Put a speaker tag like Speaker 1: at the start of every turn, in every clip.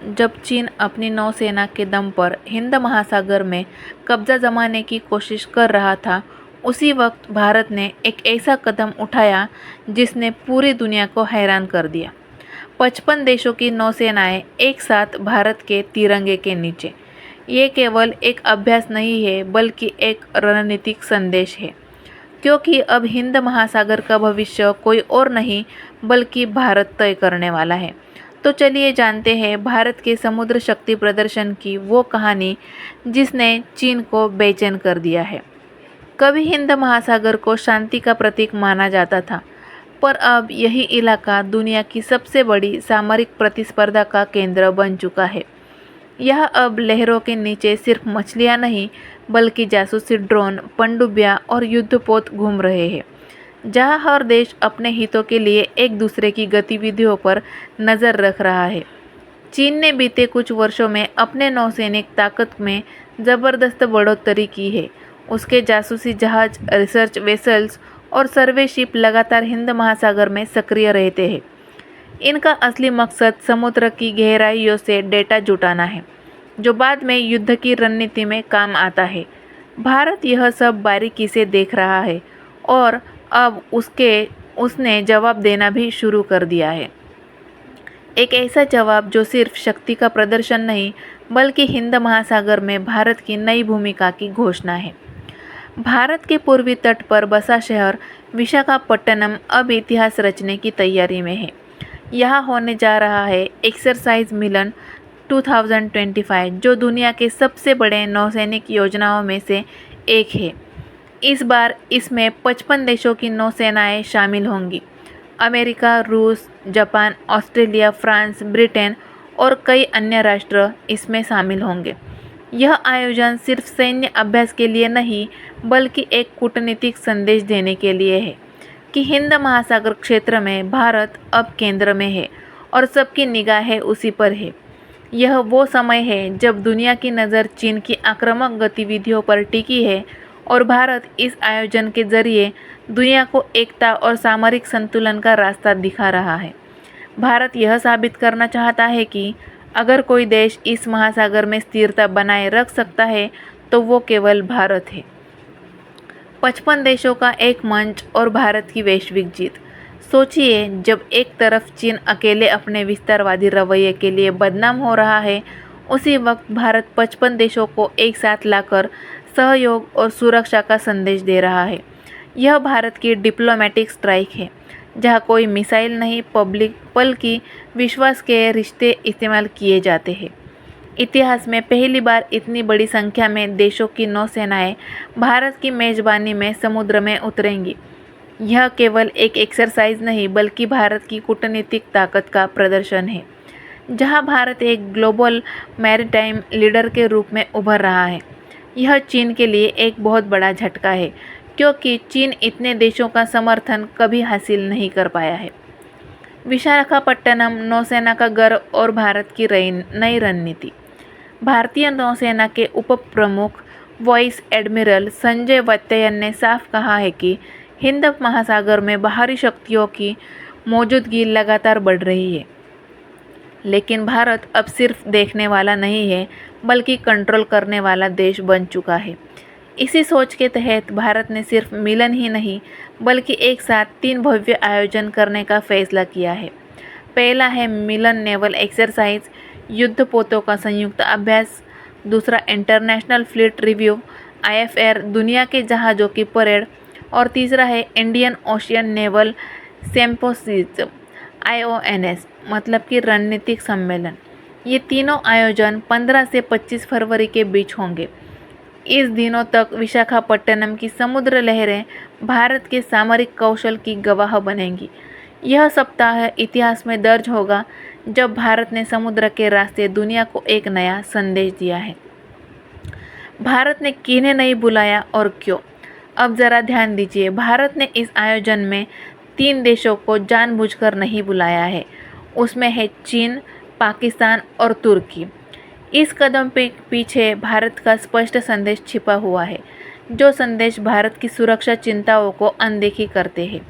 Speaker 1: जब चीन अपनी नौसेना के दम पर हिंद महासागर में कब्जा जमाने की कोशिश कर रहा था, उसी वक्त भारत ने एक ऐसा कदम उठाया जिसने पूरी दुनिया को हैरान कर दिया। 55 देशों की नौसेनाएं एक साथ भारत के तिरंगे के नीचे। ये केवल एक अभ्यास नहीं है, बल्कि एक रणनीतिक संदेश है, क्योंकि अब हिंद महासागर का भविष्य कोई और नहीं बल्कि भारत तय करने वाला है। तो चलिए जानते हैं भारत के समुद्र शक्ति प्रदर्शन की वो कहानी जिसने चीन को बेचैन कर दिया है। कभी हिंद महासागर को शांति का प्रतीक माना जाता था, पर अब यही इलाका दुनिया की सबसे बड़ी सामरिक प्रतिस्पर्धा का केंद्र बन चुका है। यह अब लहरों के नीचे सिर्फ मछलियां नहीं, बल्कि जासूसी ड्रोन, पनडुब्बियां और युद्धपोत घूम रहे हैं, जहां हर देश अपने हितों के लिए एक दूसरे की गतिविधियों पर नज़र रख रहा है। चीन ने बीते कुछ वर्षों में अपने नौसैनिक ताकत में ज़बरदस्त बढ़ोतरी की है। उसके जासूसी जहाज, रिसर्च वेसल्स और सर्वे शिप लगातार हिंद महासागर में सक्रिय रहते हैं। इनका असली मकसद समुद्र की गहराइयों से डेटा जुटाना है, जो बाद में युद्ध की रणनीति में काम आता है। भारत यह सब बारीकी से देख रहा है और अब उसने जवाब देना भी शुरू कर दिया है। एक ऐसा जवाब जो सिर्फ शक्ति का प्रदर्शन नहीं, बल्कि हिंद महासागर में भारत की नई भूमिका की घोषणा है। भारत के पूर्वी तट पर बसा शहर विशाखापट्टनम अब इतिहास रचने की तैयारी में है। यहाँ होने जा रहा है एक्सरसाइज मिलन 2025, जो दुनिया के सबसे बड़े नौसैनिक योजनाओं में से एक है। इस बार इसमें 55 देशों की नौसेनाएं शामिल होंगी। अमेरिका, रूस, जापान, ऑस्ट्रेलिया, फ्रांस, ब्रिटेन और कई अन्य राष्ट्र इसमें शामिल होंगे। यह आयोजन सिर्फ सैन्य अभ्यास के लिए नहीं, बल्कि एक कूटनीतिक संदेश देने के लिए है कि हिंद महासागर क्षेत्र में भारत अब केंद्र में है और सबकी निगाहें उसी पर है। यह वो समय है जब दुनिया की नज़र चीन की आक्रामक गतिविधियों पर टिकी है और भारत इस आयोजन के जरिए दुनिया को एकता और सामरिक संतुलन का रास्ता दिखा रहा है। भारत यह साबित करना चाहता है कि अगर कोई देश इस महासागर में स्थिरता बनाए रख सकता है, तो वो केवल भारत है। 55 देशों का एक मंच और भारत की वैश्विक जीत। सोचिए, जब एक तरफ चीन अकेले अपने विस्तारवादी रवैये के लिए बदनाम हो रहा है, उसी वक्त भारत 55 देशों को एक साथ लाकर सहयोग और सुरक्षा का संदेश दे रहा है। यह भारत की डिप्लोमेटिक स्ट्राइक है, जहाँ कोई मिसाइल नहीं, बल्कि विश्वास के रिश्ते इस्तेमाल किए जाते हैं। इतिहास में पहली बार इतनी बड़ी संख्या में देशों की नौसेनाएं भारत की मेजबानी में समुद्र में उतरेंगी। यह केवल एक एक्सरसाइज नहीं, बल्कि भारत की कूटनीतिक ताकत का प्रदर्शन है, जहां भारत एक ग्लोबल मैरीटाइम लीडर के रूप में उभर रहा है। यह चीन के लिए एक बहुत बड़ा झटका है, क्योंकि चीन इतने देशों का समर्थन कभी हासिल नहीं कर पाया है। विशाखापट्टनम नौसेना का गर्व और भारत की नई रणनीति। भारतीय नौसेना के उप प्रमुख वाइस एडमिरल संजय वात्स्यायन ने साफ कहा है कि हिंद महासागर में बाहरी शक्तियों की मौजूदगी लगातार बढ़ रही है, लेकिन भारत अब सिर्फ देखने वाला नहीं है, बल्कि कंट्रोल करने वाला देश बन चुका है। इसी सोच के तहत भारत ने सिर्फ मिलन ही नहीं, बल्कि एक साथ 3 भव्य आयोजन करने का फैसला किया है। पहला है मिलन नेवल एक्सरसाइज, युद्धपोतों का संयुक्त अभ्यास। दूसरा इंटरनेशनल फ्लीट रिव्यू IFR, दुनिया के जहाज़ों की परेड। और तीसरा है इंडियन ओशियन नेवल सिम्पोसियम IONS, मतलब कि रणनीतिक सम्मेलन। ये तीनों आयोजन 15 से 25 फरवरी के बीच होंगे। इस दिनों तक विशाखापट्टनम की समुद्र लहरें भारत के सामरिक कौशल की गवाह बनेंगी। यह सप्ताह इतिहास में दर्ज होगा, जब भारत ने समुद्र के रास्ते दुनिया को एक नया संदेश दिया है। भारत ने किन्हें नहीं बुलाया और क्यों? अब ज़रा ध्यान दीजिए, भारत ने इस आयोजन में 3 देशों को जानबूझकर नहीं बुलाया है। उसमें है चीन, पाकिस्तान और तुर्की। इस कदम के पीछे भारत का स्पष्ट संदेश छिपा हुआ है, जो संदेश भारत की सुरक्षा चिंताओं को अनदेखी करते हैं।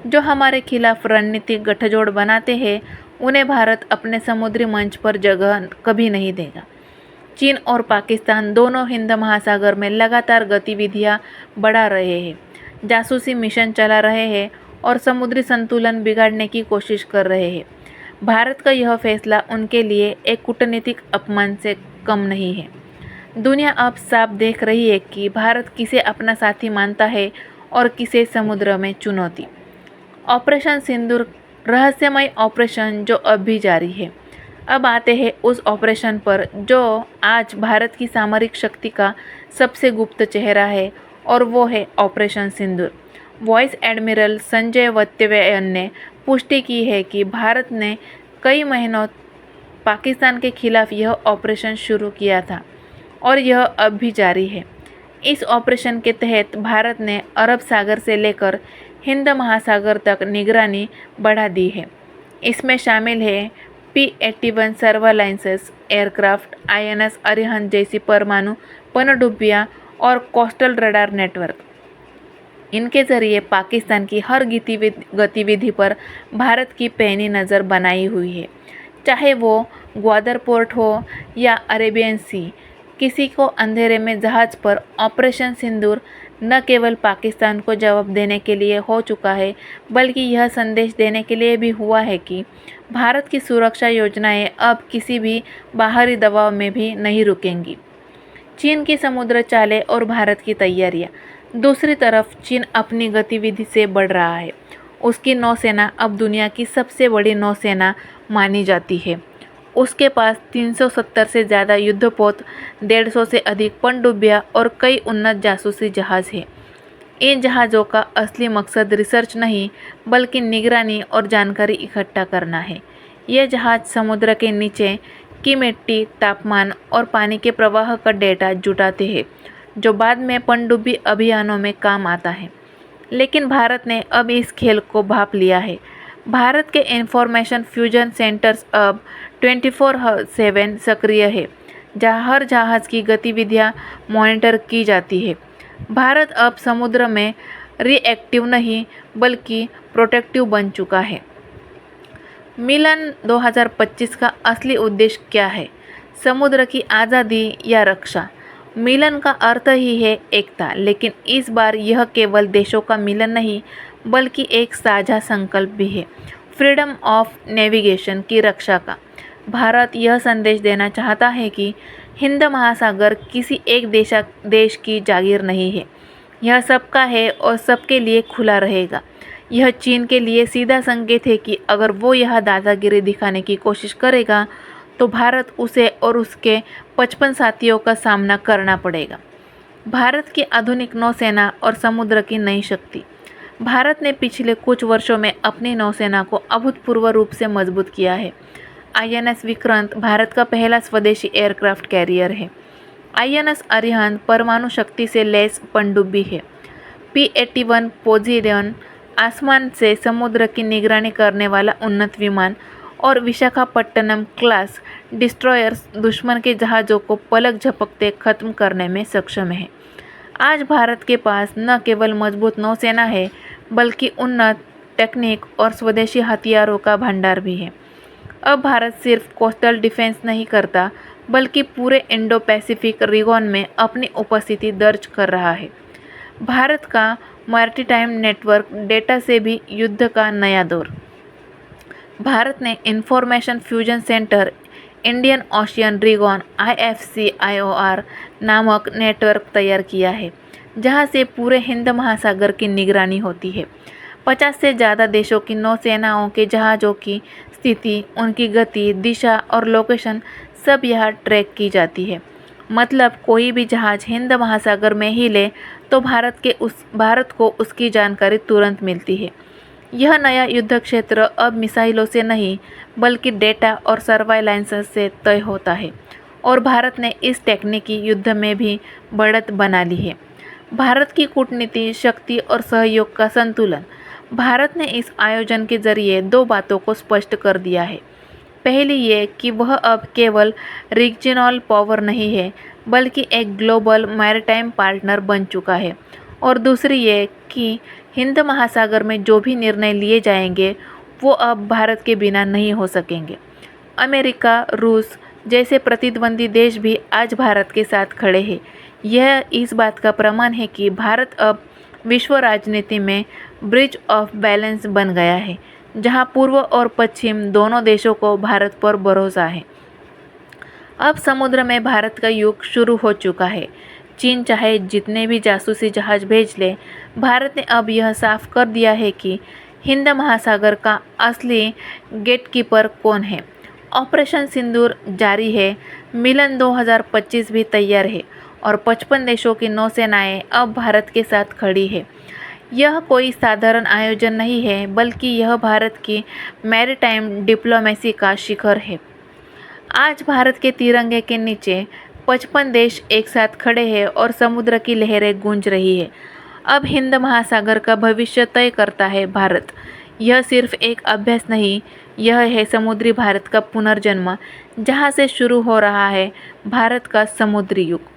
Speaker 1: जो हमारे खिलाफ रणनीतिक गठजोड़ बनाते हैं, उन्हें भारत अपने समुद्री मंच पर जगह कभी नहीं देगा। चीन और पाकिस्तान दोनों हिंद महासागर में लगातार गतिविधियां बढ़ा रहे हैं, जासूसी मिशन चला रहे हैं और समुद्री संतुलन बिगाड़ने की कोशिश कर रहे हैं। भारत का यह फैसला उनके लिए एक कूटनीतिक अपमान से कम नहीं है। दुनिया अब साफ देख रही है कि भारत किसे अपना साथी मानता है और किसे समुद्र में चुनौती। ऑपरेशन सिंदूर रहस्यमय ऑपरेशन जो अब भी जारी है। अब आते हैं उस ऑपरेशन पर जो आज भारत की सामरिक शक्ति का सबसे गुप्त चेहरा है, और वो है ऑपरेशन सिंदूर। वाइस एडमिरल संजय वत्सवयन ने पुष्टि की है कि भारत ने कई महीनों पाकिस्तान के खिलाफ यह ऑपरेशन शुरू किया था और यह अब भी जारी है। इस ऑपरेशन के तहत भारत ने अरब सागर से लेकर हिंद महासागर तक निगरानी बढ़ा दी है। इसमें शामिल है P-81 surveillance aircraft, INS Arihant जैसी परमाणु पनडुब्बियां और कोस्टल रडार नेटवर्क। इनके जरिए पाकिस्तान की हर गतिविधि पर भारत की पैनी नज़र बनाई हुई है, चाहे वो ग्वादर पोर्ट हो या अरेबियन सी। किसी को अंधेरे में जहाज़ पर ऑपरेशन सिंदूर न केवल पाकिस्तान को जवाब देने के लिए हो चुका है, बल्कि यह संदेश देने के लिए भी हुआ है कि भारत की सुरक्षा योजनाएं अब किसी भी बाहरी दबाव में भी नहीं रुकेंगी। चीन की समुद्र चालें और भारत की तैयारियां। दूसरी तरफ चीन अपनी गतिविधि से बढ़ रहा है। उसकी नौसेना अब दुनिया की सबसे बड़ी नौसेना मानी जाती है। उसके पास 370 से ज़्यादा युद्धपोत, 150 से अधिक पनडुब्बियां और कई उन्नत जासूसी जहाज़ हैं। इन जहाज़ों का असली मकसद रिसर्च नहीं, बल्कि निगरानी और जानकारी इकट्ठा करना है। ये जहाज़ समुद्र के नीचे की मिट्टी, तापमान और पानी के प्रवाह का डेटा जुटाते हैं, जो बाद में पनडुब्बी अभियानों में काम आता है। लेकिन भारत ने अब इस खेल को भांप लिया है। भारत के इंफॉर्मेशन फ्यूजन सेंटर्स अब 24/7 सक्रिय है, जहां हर जहाज़ की गतिविधियां मॉनिटर की जाती है। भारत अब समुद्र में रिएक्टिव नहीं, बल्कि प्रोटेक्टिव बन चुका है। मिलन 2025 का असली उद्देश्य क्या है? समुद्र की आज़ादी या रक्षा? मिलन का अर्थ ही है एकता, लेकिन इस बार यह केवल देशों का मिलन नहीं, बल्कि एक साझा संकल्प भी है, फ्रीडम ऑफ नेविगेशन की रक्षा का। भारत यह संदेश देना चाहता है कि हिंद महासागर किसी एक देश की जागीर नहीं है। यह सबका है और सबके लिए खुला रहेगा। यह चीन के लिए सीधा संकेत है कि अगर वो यह दादागिरी दिखाने की कोशिश करेगा, तो भारत उसे और उसके 55 साथियों का सामना करना पड़ेगा। भारत की आधुनिक नौसेना और समुद्र की नई शक्ति। भारत ने पिछले कुछ वर्षों में अपनी नौसेना को अभूतपूर्व रूप से मजबूत किया है। INS विक्रांत भारत का पहला स्वदेशी एयरक्राफ्ट कैरियर है। INS अरिहंत परमाणु शक्ति से लैस पनडुब्बी है। P-81 पोजीडन आसमान से समुद्र की निगरानी करने वाला उन्नत विमान, और विशाखापट्टनम क्लास डिस्ट्रॉयर्स दुश्मन के जहाज़ों को पलक झपकते खत्म करने में सक्षम है। आज भारत के पास न केवल मजबूत नौसेना है, बल्कि उन्नत टेक्निक और स्वदेशी हथियारों का भंडार भी है। अब भारत सिर्फ कोस्टल डिफेंस नहीं करता, बल्कि पूरे इंडो पैसिफिक रीजन में अपनी उपस्थिति दर्ज कर रहा है। भारत का मैरीटाइम नेटवर्क डेटा से भी युद्ध का नया दौर। भारत ने Information Fusion Centre Indian Ocean Region IFC-IOR नामक नेटवर्क तैयार किया है, जहां से पूरे हिंद महासागर की निगरानी होती है। 50 से ज़्यादा देशों की नौसेनाओं के जहाज़ों की स्थिति, उनकी गति, दिशा और लोकेशन सब यहाँ ट्रैक की जाती है। मतलब कोई भी जहाज़ हिंद महासागर में ही ले तो भारत को उसकी जानकारी तुरंत मिलती है। यह नया युद्ध क्षेत्र अब मिसाइलों से नहीं, बल्कि डेटा और सर्वाइलेंस से तय होता है, और भारत ने इस तकनीकी युद्ध में भी बढ़त बना ली है। भारत की कूटनीति, शक्ति और सहयोग का संतुलन। भारत ने इस आयोजन के जरिए दो बातों को स्पष्ट कर दिया है। पहली ये कि वह अब केवल रीजनल पावर नहीं है, बल्कि एक ग्लोबल मैरीटाइम पार्टनर बन चुका है, और दूसरी ये कि हिंद महासागर में जो भी निर्णय लिए जाएंगे वो अब भारत के बिना नहीं हो सकेंगे। अमेरिका, रूस जैसे प्रतिद्वंदी देश भी आज भारत के साथ खड़े हैं। यह इस बात का प्रमाण है कि भारत अब विश्व राजनीति में ब्रिज ऑफ बैलेंस बन गया है, जहां पूर्व और पश्चिम दोनों देशों को भारत पर भरोसा है। अब समुद्र में भारत का युग शुरू हो चुका है। चीन चाहे जितने भी जासूसी जहाज भेज ले, भारत ने अब यह साफ कर दिया है कि हिंद महासागर का असली गेटकीपर कौन है। ऑपरेशन सिंदूर जारी है, मिलन 2025 भी तैयार है और 55 देशों की नौसेनाएं अब भारत के साथ खड़ी है। यह कोई साधारण आयोजन नहीं है, बल्कि यह भारत की मैरीटाइम डिप्लोमेसी का शिखर है। आज भारत के तिरंगे के नीचे 55 देश एक साथ खड़े हैं और समुद्र की लहरें गूंज रही है। अब हिंद महासागर का भविष्य तय करता है भारत। यह सिर्फ एक अभ्यास नहीं, यह है समुद्री भारत का पुनर्जन्म, जहां से शुरू हो रहा है भारत का समुद्री युग।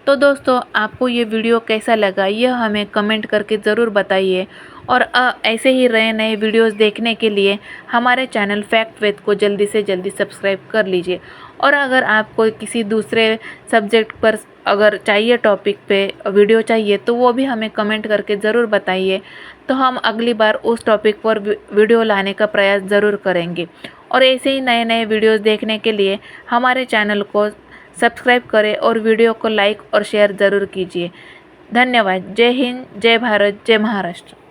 Speaker 1: तो दोस्तों, आपको ये वीडियो कैसा लगा यह हमें कमेंट करके ज़रूर बताइए और ऐसे ही नए नए वीडियोस देखने के लिए हमारे चैनल फैक्ट विद को जल्दी से जल्दी सब्सक्राइब कर लीजिए। और अगर आपको किसी दूसरे सब्जेक्ट पर अगर चाहिए, टॉपिक पे वीडियो चाहिए, तो वो भी हमें कमेंट करके ज़रूर बताइए, तो हम अगली बार उस टॉपिक पर वीडियो लाने का प्रयास ज़रूर करेंगे। और ऐसे ही नए नए वीडियोस देखने के लिए हमारे चैनल को सब्सक्राइब करें और वीडियो को लाइक और शेयर ज़रूर कीजिए। धन्यवाद। जय हिंद, जय भारत, जय महाराष्ट्र।